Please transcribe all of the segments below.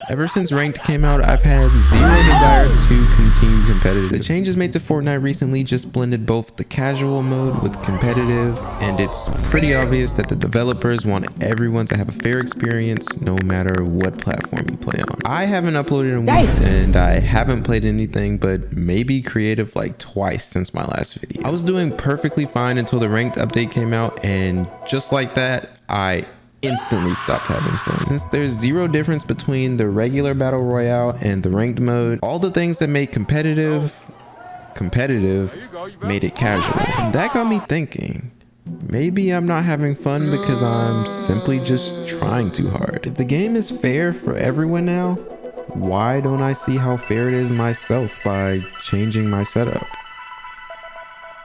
Ever since Ranked came out, I've had zero desire to continue competitive. The changes made to Fortnite recently just blended both the casual mode with competitive, and it's pretty obvious that the developers want everyone to have a fair experience no matter what platform you play on. I haven't uploaded in weeks, and I haven't played anything but maybe creative like twice since my last video. I was doing perfectly fine until the Ranked update came out, and just like that, I instantly stopped having fun. Since there's zero difference between the regular battle royale and the ranked mode, all the things that make competitive made it casual. And that got me thinking, maybe I'm not having fun because I'm simply just trying too hard. If the game is fair for everyone now, why don't I see how fair it is myself by changing my setup?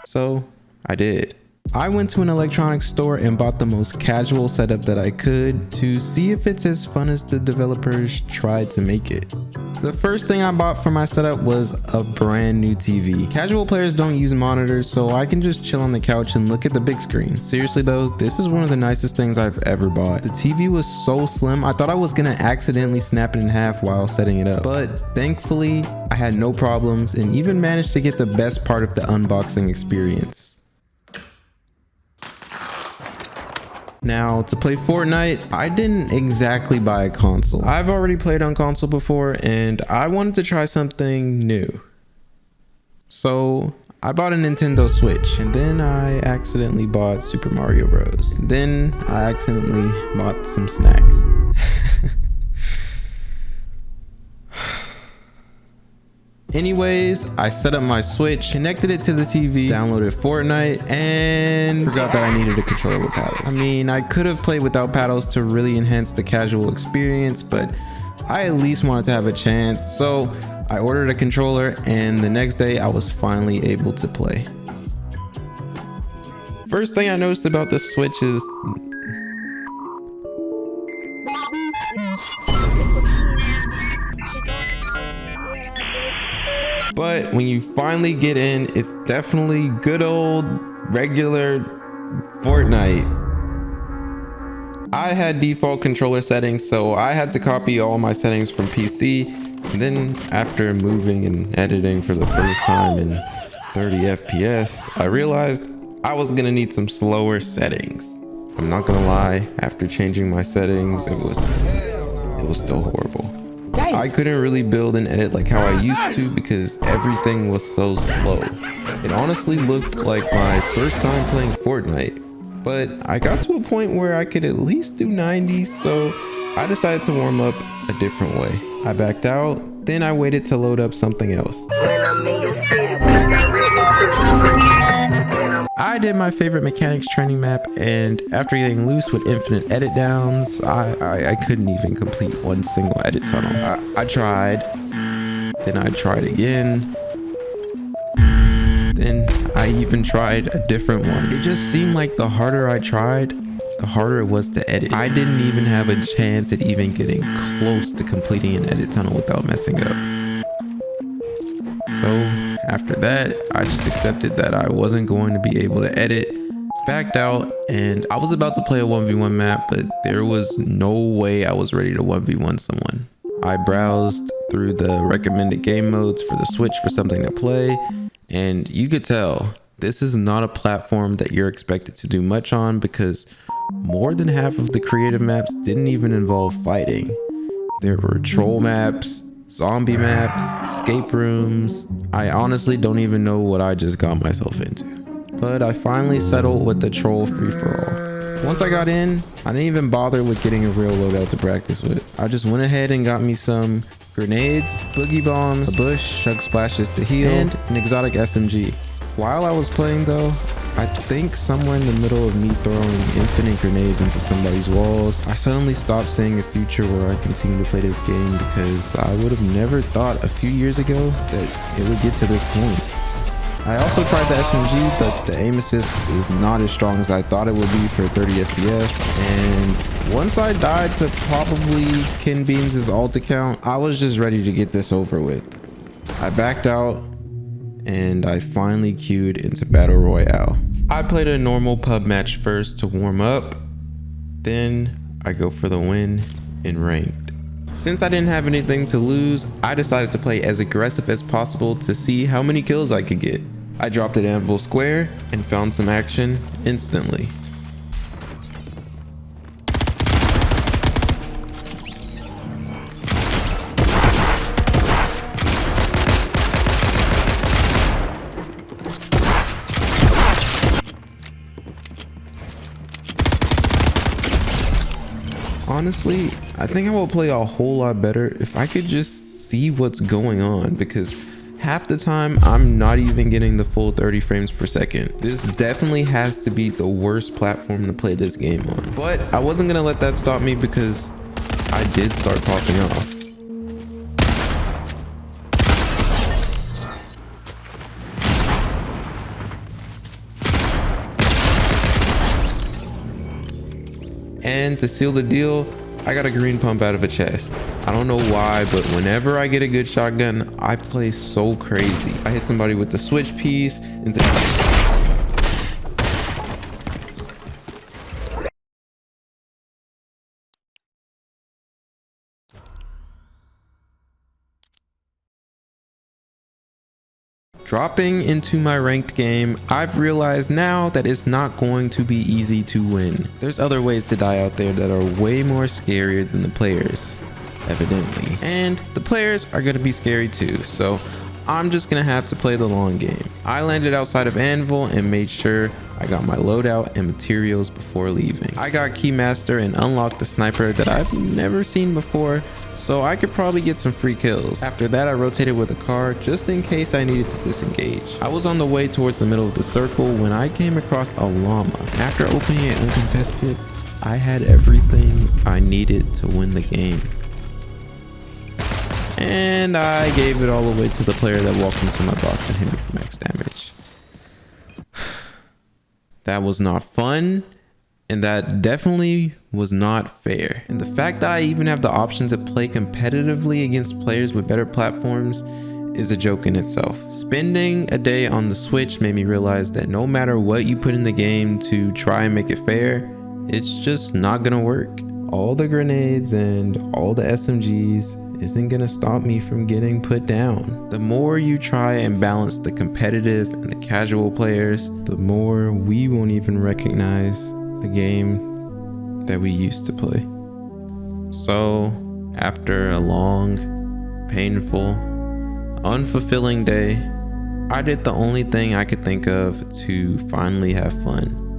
So I did. I went to an electronics store and bought the most casual setup that I could to see if it's as fun as the developers tried to make it. The first thing I bought for my setup was a brand new TV. Casual players don't use monitors, so I can just chill on the couch and look at the big screen. Seriously though, this is one of the nicest things I've ever bought. The TV was so slim, I thought I was gonna accidentally snap it in half while setting it up. But thankfully, I had no problems and even managed to get the best part of the unboxing experience. Now, to play Fortnite, I didn't exactly buy a console. I've already played on console before and I wanted to try something new. So I bought a Nintendo Switch, and then I accidentally bought Super Mario Bros. And then I accidentally bought some snacks. Anyways, I set up my Switch, connected it to the TV, downloaded Fortnite, and forgot that I needed a controller with paddles. I mean, I could have played without paddles to really enhance the casual experience, but I at least wanted to have a chance, so I ordered a controller, and the next day I was finally able to play. First thing I noticed about the Switch is but when you finally get in, it's definitely good old regular Fortnite. I had default controller settings, so I had to copy all my settings from PC. And then after moving and editing for the first time in 30 FPS, I realized I was gonna need some slower settings. I'm not gonna lie, after changing my settings, it was still horrible. I couldn't really build and edit like how I used to because everything was so slow. It honestly looked like my first time playing Fortnite, but I got to a point where I could at least do 90, so I decided to warm up a different way. I backed out, then I waited to load up something else. I did my favorite mechanics training map, and after getting loose with infinite edit downs, I couldn't even complete one single edit tunnel. I tried, then I tried again, then I even tried a different one. It just seemed like the harder I tried, the harder it was to edit. I didn't even have a chance at even getting close to completing an edit tunnel without messing up. So after that, I just accepted that I wasn't going to be able to edit, backed out, and I was about to play a 1v1 map, but there was no way I was ready to 1v1 someone. I browsed through the recommended game modes for the Switch for something to play, and you could tell this is not a platform that you're expected to do much on because more than half of the creative maps didn't even involve fighting. There were troll maps, zombie maps, escape rooms. I honestly don't even know what I just got myself into. But I finally settled with the troll free-for-all. Once I got in, I didn't even bother with getting a real loadout to practice with. I just went ahead and got me some grenades, boogie bombs, a bush, chug splashes to heal, and an exotic SMG. While I was playing though, I think somewhere in the middle of me throwing infinite grenades into somebody's walls, I suddenly stopped seeing a future where I continue to play this game because I would have never thought a few years ago that it would get to this point. I also tried the SMG, but the aim assist is not as strong as I thought it would be for 30 FPS, and once I died to probably Ken Beams' ult account, I was just ready to get this over with. I backed out, and I finally queued into Battle Royale. I played a normal pub match first to warm up, then I go for the win in ranked. Since I didn't have anything to lose, I decided to play as aggressive as possible to see how many kills I could get. I dropped at Anvil Square and found some action instantly. Honestly, I think I will play a whole lot better if I could just see what's going on, because half the time I'm not even getting the full 30 frames per second. This definitely has to be the worst platform to play this game on. But I wasn't gonna let that stop me, because I did start popping off. And to seal the deal, I got a green pump out of a chest. I don't know why, but whenever I get a good shotgun, I play so crazy. I hit somebody with the switch piece and then... Dropping into my ranked game, I've realized now that it's not going to be easy to win. There's other ways to die out there that are way more scarier than the players, evidently. And the players are going to be scary too, so I'm just going to have to play the long game. I landed outside of Anvil and made sure I got my loadout and materials before leaving. I got Keymaster and unlocked the sniper that I've never seen before, so I could probably get some free kills. After that, I rotated with a car just in case I needed to disengage. I was on the way towards the middle of the circle when I came across a llama. After opening it uncontested, I had everything I needed to win the game. And I gave it all away to the player that walked into my box and hit me for max damage. That was not fun, and that definitely was not fair. And the fact that I even have the option to play competitively against players with better platforms is a joke in itself. Spending a day on the Switch made me realize that no matter what you put in the game to try and make it fair, it's just not gonna work. All the grenades and all the SMGs isn't gonna stop me from getting put down. The more you try and balance the competitive and the casual players, the more we won't even recognize the game that we used to play. So after a long, painful, unfulfilling day, I did the only thing I could think of to finally have fun.